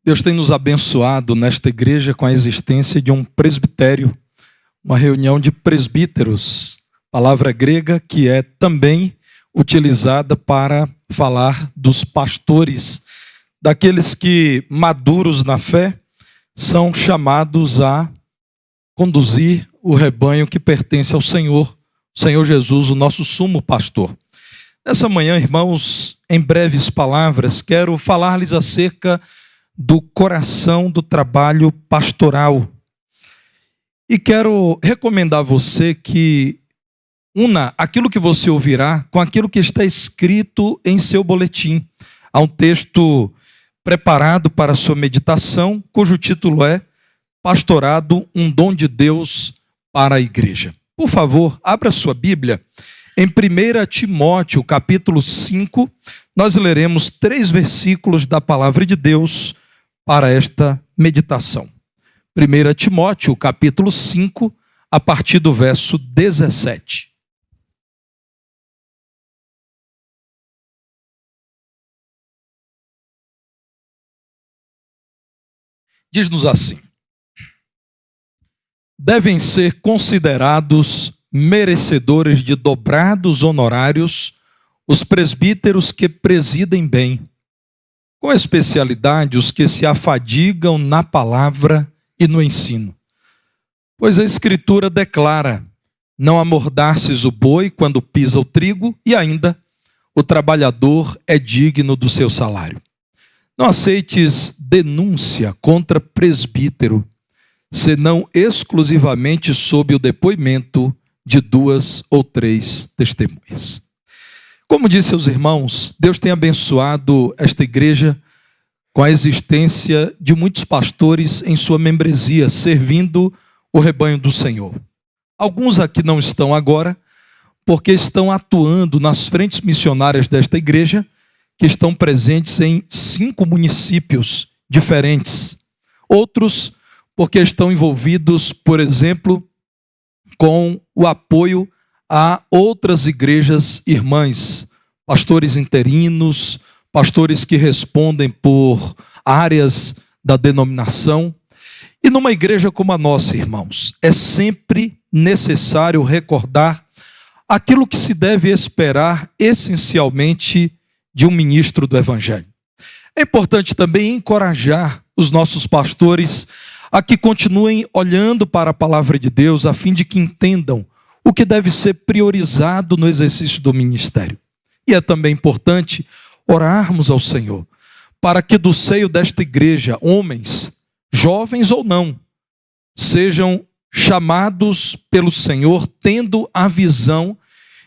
Deus tem nos abençoado nesta igreja com a existência de um presbitério, uma reunião de presbíteros, palavra grega que é também utilizada para falar dos pastores, daqueles que, maduros na fé, são chamados a conduzir o rebanho que pertence ao Senhor, o Senhor Jesus, o nosso sumo pastor. Nessa manhã, irmãos, em breves palavras, quero falar-lhes acerca do coração do trabalho pastoral. E quero recomendar a você que una aquilo que você ouvirá com aquilo que está escrito em seu boletim. Há um texto preparado para a sua meditação, cujo título é Pastorado, um dom de Deus para a igreja. Por favor, abra sua Bíblia. Em 1 Timóteo, capítulo 5, nós leremos 3 versículos da palavra de Deus para esta meditação. 1 Timóteo, capítulo 5, a partir do verso 17. Diz-nos assim: devem ser considerados merecedores de dobrados honorários os presbíteros que presidem bem, com especialidade os que se afadigam na palavra e no ensino. Pois a Escritura declara: não amordaces o boi quando pisa o trigo, e ainda o trabalhador é digno do seu salário. Não aceites denúncia contra presbítero, senão exclusivamente sob o depoimento de 2 ou 3 testemunhas. Como disse aos irmãos, Deus tem abençoado esta igreja com a existência de muitos pastores em sua membresia, servindo o rebanho do Senhor. Alguns aqui não estão agora, porque estão atuando nas frentes missionárias desta igreja, que estão presentes em 5 municípios diferentes. Outros, porque estão envolvidos, por exemplo, com o apoio a outras igrejas irmãs, pastores interinos, pastores que respondem por áreas da denominação. E numa igreja como a nossa, irmãos, é sempre necessário recordar aquilo que se deve esperar essencialmente de um ministro do Evangelho. É importante também encorajar os nossos pastores a que continuem olhando para a palavra de Deus, a fim de que entendam o que deve ser priorizado no exercício do ministério. E é também importante orarmos ao Senhor, para que do seio desta igreja, homens, jovens ou não, sejam chamados pelo Senhor, tendo a visão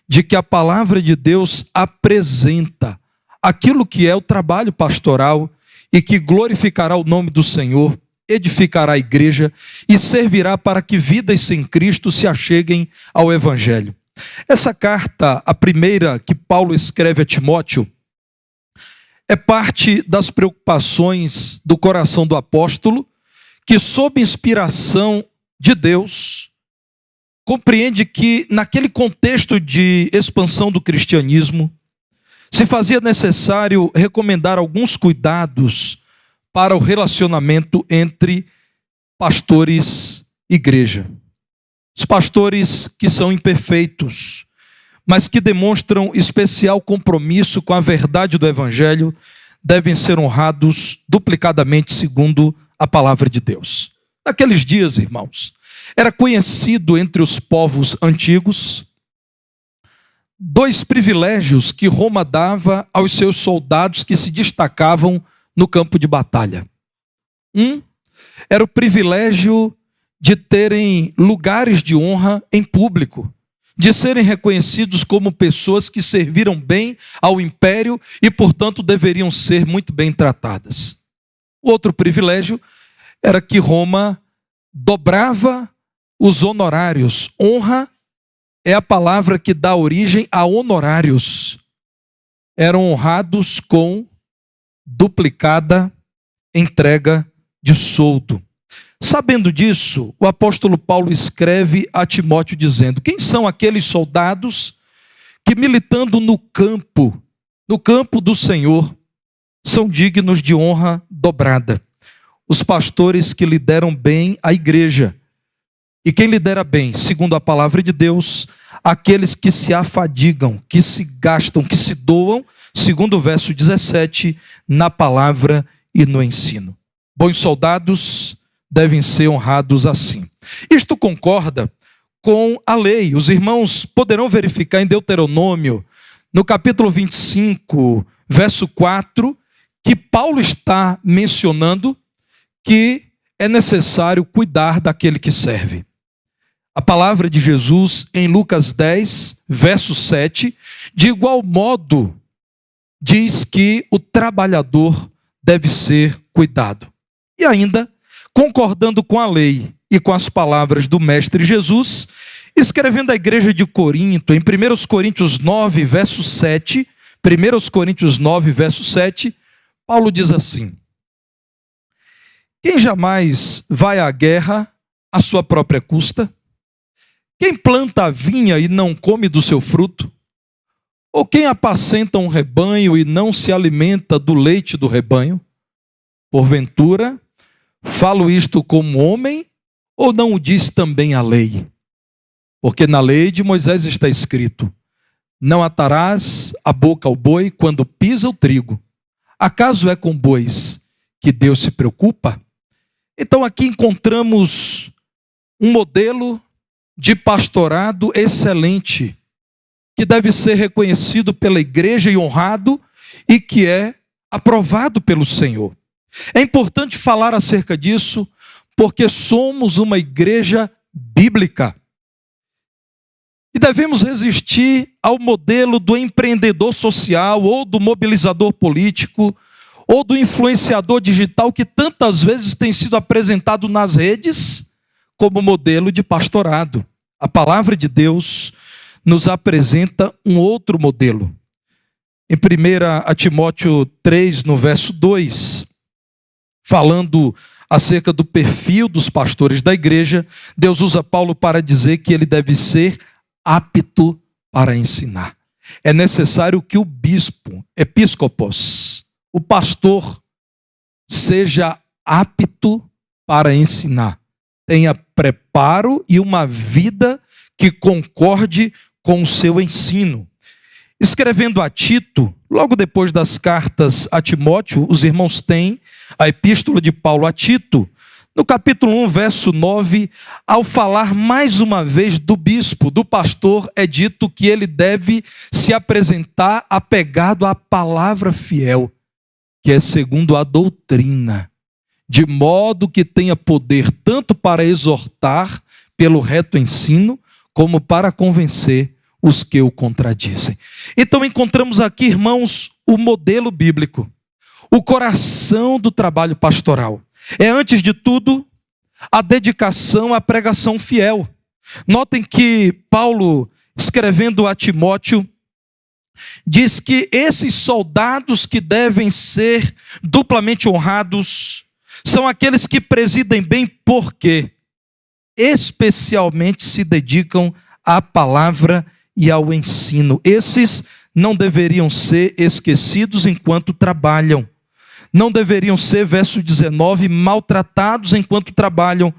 de que a palavra de Deus apresenta aquilo que é o trabalho pastoral e que glorificará o nome do Senhor, edificará a igreja e servirá para que vidas sem Cristo se acheguem ao Evangelho. Essa carta, a primeira que Paulo escreve a Timóteo, é parte das preocupações do coração do apóstolo, que sob inspiração de Deus, compreende que naquele contexto de expansão do cristianismo, se fazia necessário recomendar alguns cuidados para o relacionamento entre pastores e igreja. Os pastores que são imperfeitos, mas que demonstram especial compromisso com a verdade do Evangelho, devem ser honrados duplicadamente segundo a palavra de Deus. Naqueles dias, irmãos, era conhecido entre os povos antigos 2 privilégios que Roma dava aos seus soldados que se destacavam no campo de batalha. Era o privilégio de terem lugares de honra em público, de serem reconhecidos como pessoas que serviram bem ao império e, portanto, deveriam ser muito bem tratadas. O outro privilégio era que Roma dobrava os honorários. Honra é a palavra que dá origem a honorários. Eram honrados com duplicada entrega de soldo. Sabendo disso, o apóstolo Paulo escreve a Timóteo dizendo: quem são aqueles soldados que, militando no campo do Senhor, são dignos de honra dobrada? os pastores que lideram bem a igreja. E quem lidera bem, segundo a palavra de Deus, aqueles que se afadigam, que se gastam, que se doam, segundo o verso 17, na palavra e no ensino. Bons soldados devem ser honrados assim. Isto concorda com a lei. Os irmãos poderão verificar em Deuteronômio, no capítulo 25, verso 4, que Paulo está mencionando que é necessário cuidar daquele que serve. A palavra de Jesus em Lucas 10, verso 7, de igual modo, diz que o trabalhador deve ser cuidado. E ainda, concordando com a lei e com as palavras do Mestre Jesus, escrevendo à igreja de Corinto, em 1 Coríntios 9, verso 7, 1 Coríntios 9, verso 7, Paulo diz assim: quem jamais vai à guerra à sua própria custa? Quem planta a vinha e não come do seu fruto? Ou quem apacenta um rebanho e não se alimenta do leite do rebanho? Porventura, falo isto como homem, ou não o diz também a lei? Porque na lei de Moisés está escrito: não atarás a boca ao boi quando pisa o trigo. Acaso é com bois que Deus se preocupa? Então aqui encontramos um modelo de pastorado excelente, que deve ser reconhecido pela igreja e honrado, e que é aprovado pelo Senhor. É importante falar acerca disso, porque somos uma igreja bíblica. E devemos resistir ao modelo do empreendedor social, ou do mobilizador político, ou do influenciador digital, que tantas vezes tem sido apresentado nas redes como modelo de pastorado. A palavra de Deus nos apresenta um outro modelo. Em 1 Timóteo 3, no verso 2, falando acerca do perfil dos pastores da igreja, Deus usa Paulo para dizer que ele deve ser apto para ensinar. É necessário que o bispo, episcopos, o pastor, seja apto para ensinar. Tenha preparo e uma vida que concorde com o seu ensino. Escrevendo a Tito, logo depois das cartas a Timóteo, os irmãos têm a epístola de Paulo a Tito. No capítulo 1, verso 9, ao falar mais uma vez do bispo, do pastor, é dito que ele deve se apresentar apegado à palavra fiel, que é segundo a doutrina, de modo que tenha poder tanto para exortar pelo reto ensino, como para convencer os que o contradizem. Então encontramos aqui, irmãos, o modelo bíblico, o coração do trabalho pastoral. É, antes de tudo, a dedicação à pregação fiel. Notem que Paulo, escrevendo a Timóteo, diz que esses soldados que devem ser duplamente honrados são aqueles que presidem bem, porque especialmente se dedicam à palavra e ao ensino. Esses não deveriam ser esquecidos enquanto trabalham. Não deveriam ser, verso 19, maltratados enquanto trabalham.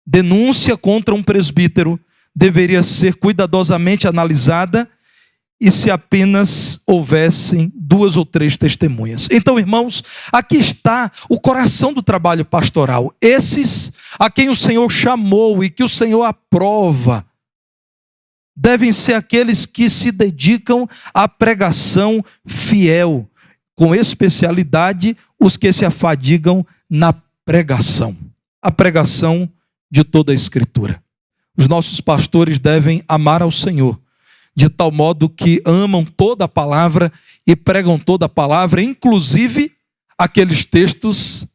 Denúncia contra um presbítero deveria ser cuidadosamente analisada, e se apenas houvessem 2 ou 3 testemunhas. Então, irmãos, aqui está o coração do trabalho pastoral. Esses a quem o Senhor chamou e que o Senhor aprova, devem ser aqueles que se dedicam à pregação fiel, com especialidade os que se afadigam na pregação. A pregação de toda a Escritura. Os nossos pastores devem amar ao Senhor, de tal modo que amam toda a palavra e pregam toda a palavra, inclusive aqueles textos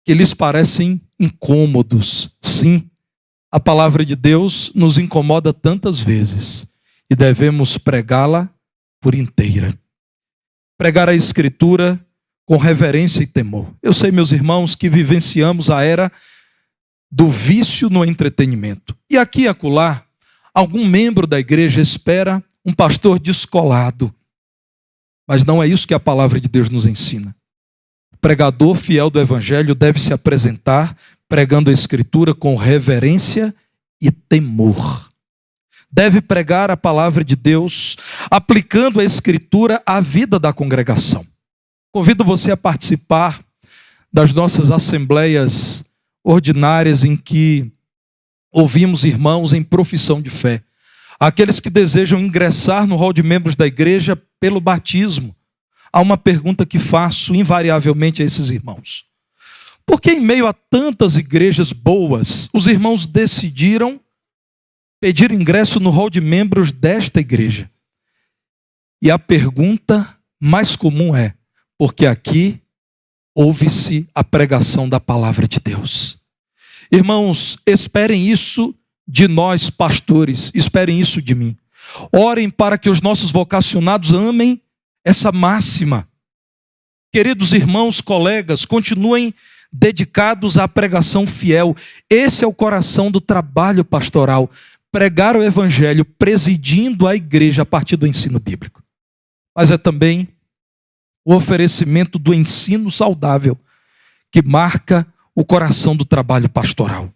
que lhes parecem incômodos. Sim, a palavra de Deus nos incomoda tantas vezes e devemos pregá-la por inteira. Pregar a Escritura com reverência e temor. Eu sei, meus irmãos, que vivenciamos a era do vício no entretenimento. E aqui e acolá, algum membro da igreja espera um pastor descolado. Mas não é isso que a palavra de Deus nos ensina. pregador fiel do Evangelho deve se apresentar pregando a Escritura com reverência e temor. Deve pregar a palavra de Deus, aplicando a Escritura à vida da congregação. Convido você a participar das nossas assembleias ordinárias em que ouvimos irmãos em profissão de fé. Aqueles que desejam ingressar no rol de membros da igreja pelo batismo. Há uma pergunta que faço invariavelmente a esses irmãos. Por que em meio a tantas igrejas boas, os irmãos decidiram pedir ingresso no rol de membros desta igreja? E a pergunta mais comum é: porque aqui ouve-se a pregação da palavra de Deus. Irmãos, esperem isso de nós, pastores, esperem isso de mim. Orem para que os nossos vocacionados amem essa máxima. Queridos irmãos, colegas, continuem dedicados à pregação fiel. Esse é o coração do trabalho pastoral. Pregar o evangelho, presidindo a igreja a partir do ensino bíblico. Mas é também o oferecimento do ensino saudável que marca o coração do trabalho pastoral.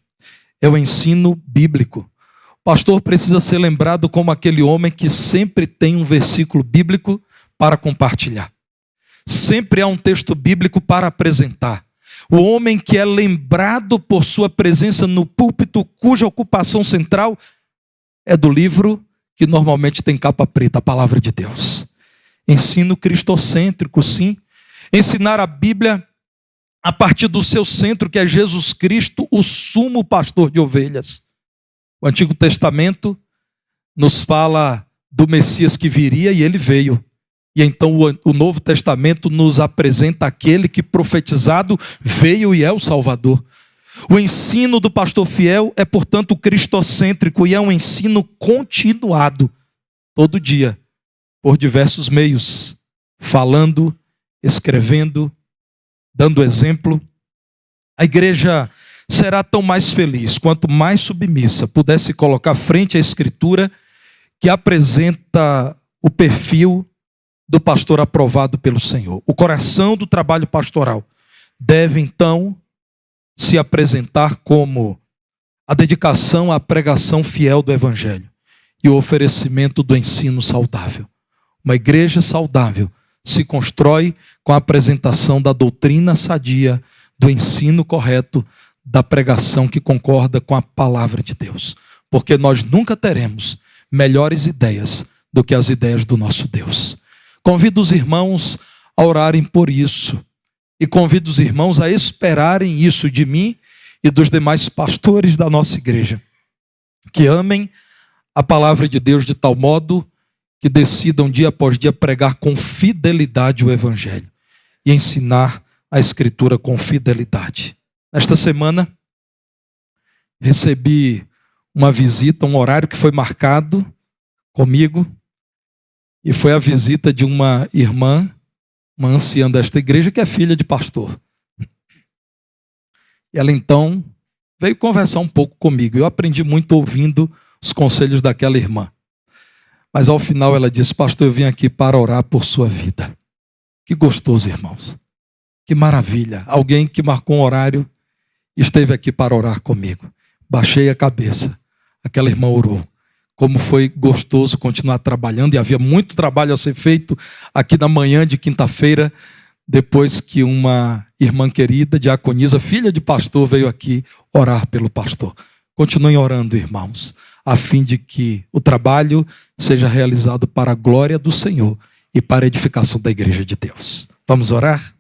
É o ensino bíblico. O pastor precisa ser lembrado como aquele homem que sempre tem um versículo bíblico para compartilhar. Sempre há um texto bíblico para apresentar. O homem que é lembrado por sua presença no púlpito, cuja ocupação central é do livro que normalmente tem capa preta, a palavra de Deus. Ensino cristocêntrico, sim. Ensinar a Bíblia a partir do seu centro, que é Jesus Cristo, o sumo pastor de ovelhas. O Antigo Testamento nos fala do Messias que viria e ele veio. E então o Novo Testamento nos apresenta aquele que profetizado veio e é o Salvador. O ensino do pastor fiel é, portanto, cristocêntrico e é um ensino continuado, todo dia, por diversos meios, falando, escrevendo, dando exemplo. A igreja será tão mais feliz quanto mais submissa pudesse colocar frente à Escritura que apresenta o perfil do pastor aprovado pelo Senhor. O coração do trabalho pastoral deve então se apresentar como a dedicação à pregação fiel do Evangelho e o oferecimento do ensino saudável. Uma igreja saudável se constrói com a apresentação da doutrina sadia, do ensino correto, da pregação que concorda com a palavra de Deus. Porque nós nunca teremos melhores ideias do que as ideias do nosso Deus. Convido os irmãos a orarem por isso. E convido os irmãos a esperarem isso de mim e dos demais pastores da nossa igreja. Que amem a palavra de Deus de tal modo que decidam dia após dia pregar com fidelidade o Evangelho e ensinar a Escritura com fidelidade. Nesta semana, recebi uma visita, um horário que foi marcado comigo, e foi a visita de uma irmã, uma anciã desta igreja, que é filha de pastor. E ela então veio conversar um pouco comigo. Eu aprendi muito ouvindo os conselhos daquela irmã. Mas ao final ela disse: pastor, eu vim aqui para orar por sua vida. Que gostoso, irmãos. Que maravilha. Alguém que marcou um horário e esteve aqui para orar comigo. Baixei a cabeça. Aquela irmã orou. Como foi gostoso continuar trabalhando. E havia muito trabalho a ser feito aqui na manhã de quinta-feira, depois que uma irmã querida, diaconisa, filha de pastor, veio aqui orar pelo pastor. Continuem orando, irmãos, a fim de que o trabalho seja realizado para a glória do Senhor e para a edificação da igreja de Deus. Vamos orar?